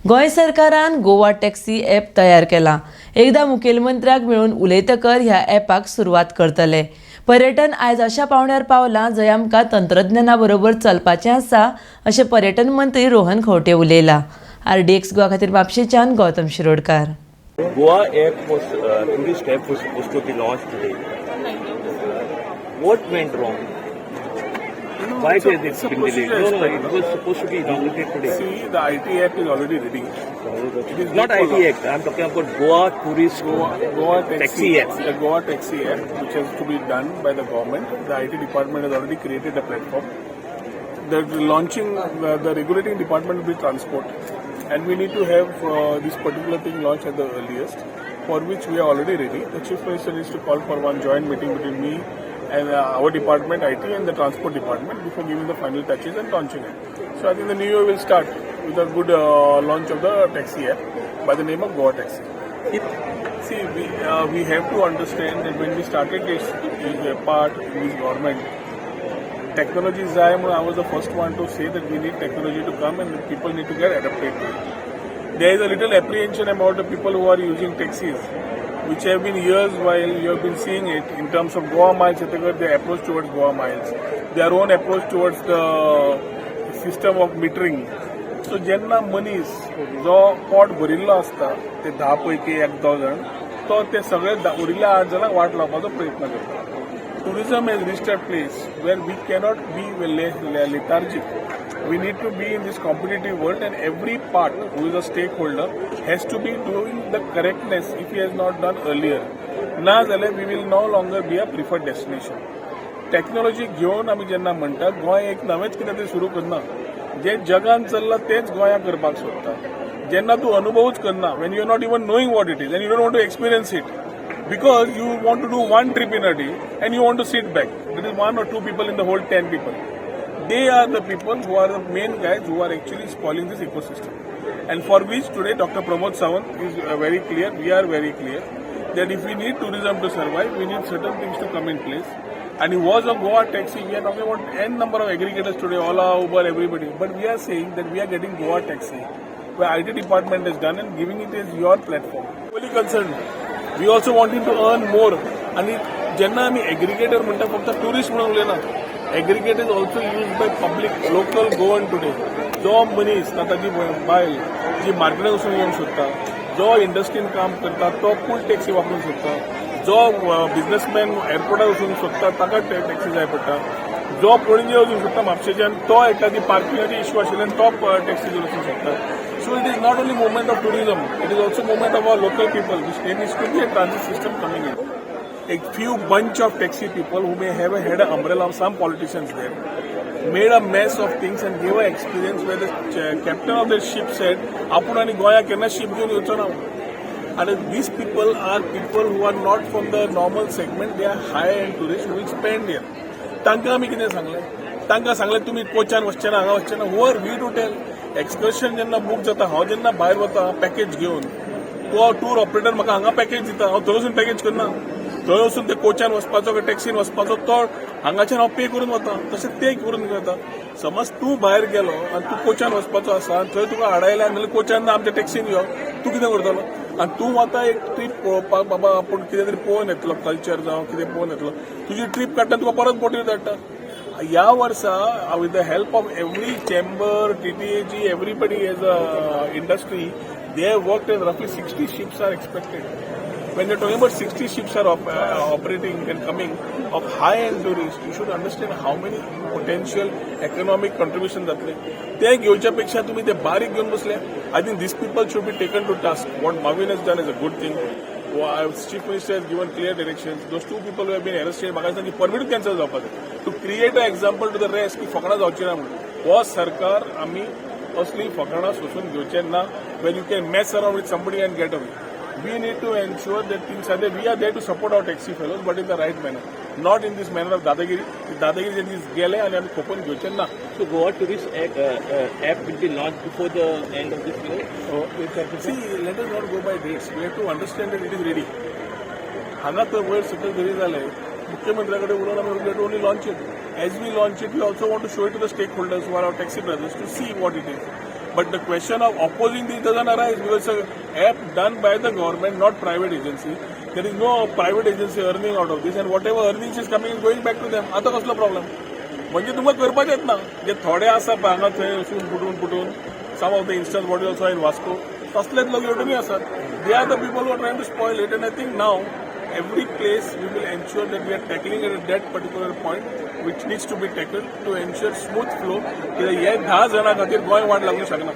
गोंय सरकारान Goa taxi app तयार केला. एकदा मुखेलमंत्र्याक मेळून उलयतकर ह्या ॲपाक सुरवात करतले. पर्यटन आयज अशा पावंड्यार पावलां जंय आमकां तंत्रज्ञाना बरोबर चलपाचें आसा अशें पर्यटन मंत्री रोहन खंवटे उलयला. RDX गोवा खातीर म्हापशेच्यान Gautam Shirodkar. Goa app was tourist app was supposed to be launched today. What went wrong? Why has it been delayed? No, it was supposed to be inaugurated today. See, the IT app is already ready. It is not IT app. I am talking about Goa tourist Goa taxi app. The Goa taxi app, which has to be done by the government. The IT department has already created a platform. The launching, the regulating department will be transport, and we need to have this particular thing launched at the earliest, for which we are already ready. The Chief Minister needs to call for one joint meeting between me and our department, IT, and the transport department before giving the final touches and launching it. So I think the new year will start with a good launch of the taxi app by the name of Goa Taxi. See, we have to understand that when we started this part in this government, technology is I was the first one to say that we need technology to come and people need to get adapted to it. There is a little apprehension about the people who are using taxis, which have been years while you have been seeing it in terms of Goa Miles, their approach towards Goa Miles, their own approach towards the system of metering. So जेन्ना मनीस जो pot भरिल्लो आसता ते 10 पैकी 1-2 जाण तो ते सगळे उरिल्ल्या 8 जाणांक वाट लावपाचो प्रयत्न करता. Tourism has reached a place where we cannot be lethargic. We need to be in this competitive world, and every part who is a stakeholder has to be doing the correctness if he has not done earlier. Na जाल्यार we will no longer be a preferred destination. Technology घेवन आमी जेन्ना म्हणटा गोंय एक नवेंच कितें तरी सुरू करना. जे जगान चल्लां तेच गोंयाक करपाक सोदता. जेन्ना तूं अनुभवूच करना, when you are not even knowing what it is and you don't want to experience it, because you want to do one trip in a day and you want to sit back. There is 1 or 2 people in the whole 10 people. They are the people who are the main guys who are actually spoiling this ecosystem. And for which today Dr. Pramod Sawant is very clear, we are very clear, that if we need tourism to survive, we need certain things to come in place. And it was a Goa taxi. We are talking about n number of aggregators today, Ola, Uber, everybody. But we are saying that we are getting Goa taxi, where IT department has done and giving it as your platform. Really concerned. We also wanting to earn more. आणि जेन्ना आमी aggregator म्हणटा फक्त tourist म्हणून उलयना. Aggregate is also use by public local Goan today. जो मनीस ताची बायल जी मार्केटान वचून येवंक सोदता, जो इंडस्ट्रीन काम करता तो फूल टॅक्सी वापरूंक सोदता, जो बिझनेसमॅन एअरपोर्टार वचूंक सोदता ताका टॅक्सी जाय पडटा, जो पणजे वचूंक सोदता म्हापशेच्यान तो एखादी पार्किंगाची इश्यू आशिल्ल्यान तो टॅक्सी वचूंक सोदता. So it is not only movement of tourism, it is also movement of our local people. There needs to be a transit system coming in. A few bunch of taxi people who may have had an umbrella of some politicians there made a mess of things and gave an experience where the captain of the ship said, "Apun ani Goya kenna ship घेऊन येवचो ना." And these people are people who are not from the normal segment. They are high-end tourists who will spend here. तांकां आमी कितें सांगलें? तांकां सांगलें तुमी कोचान वचचें ना, हांगा वचचें ना. Who are we to tell? Excursion जेन्ना बूक जाता, हांव जेन्ना भायर वता पॅकेज घेवन, तो टूर ऑपरेटर म्हाका हांगा पॅकेज दिता, हांव थंय वचून पॅकेज करना. थंय वचून ते कोचान वचपाचो काय टॅक्सीन वचपाचो तो हांगाच्यान हांव पे करून वता, तशें ते करून घेता. समज तूं भायर गेलो आनी तूं कोचान वचपाचो आसा, थंय तुका हाडायल्या जाल्यार कोचान ना आमच्या टॅक्सीन यो, तूं कितें करतलो? आनी तूं वता एक ट्रीप पळोवपाक, बाबा आपूण कितें तरी पळोवन येतलो, कल्चर जावं कितें पळोवन येतलो, तुजी ट्रीप काडटा तुका परत बोटीर धाडटा. ह्या वर्सा with the help of every chamber, TTAG, everybody as a industry, they have worked and roughly 60 ships are expected. When you're talking about 60 ships are operating and coming of high-end tourists, you should understand how many potential economic contributions जातले. ते घेवच्या पेक्षा तुम्ही ते बारीक घेऊन बसले. I think these people should be taken to task. What Marvin has done is a good thing. Chief Minister has given clear directions. Those 2 people who have been arrested, म्हाका सांगता परमिट कॅन्सल जावपाक जाय. To create an example to the rest की फकाणां जावची ना म्हणून. हो सरकार आमी असली फकाणां सोसून घेवचे ना when you can mess around with somebody and get away. We need to ensure that things are there. We are there to support our taxi fellows, but in the right manner, not in this manner of dadagiri. Dadagiri जेन्ना गेले आनी आमी खोपून घेवचे ना. So Goa tourist app will be launched before the end of this year. See, let us not go by dates. We have to understand that it is ready. हांगा तर वयर सकयल जरी जालें, मुख्यमंत्र्याकडे उलोवन आमी we have to only launch it. As we launch it, we also want to show it to the stakeholders who are our taxi brothers to see what it is. But the question of opposing this doesn't arise because it's an app done by the government, not private agency. There is no private agency earning out of this, and whatever earnings is coming is going back to them. आता कसलो problem म्हणजे तुमकां करपाचें येत ना जे थोडे आसा पळय हांगा थंय वचून फुटून some of the instance what also in Vasco तसलेच लोक हेवटेनूय आसात they are the people who are trying to spoil it and I think now every place we will ensure that we are tackling it at that particular point which needs to be tackled to ensure smooth flow. कित्याक हे 10 जाणां खातीर गोंय वाट लागूंक शकना.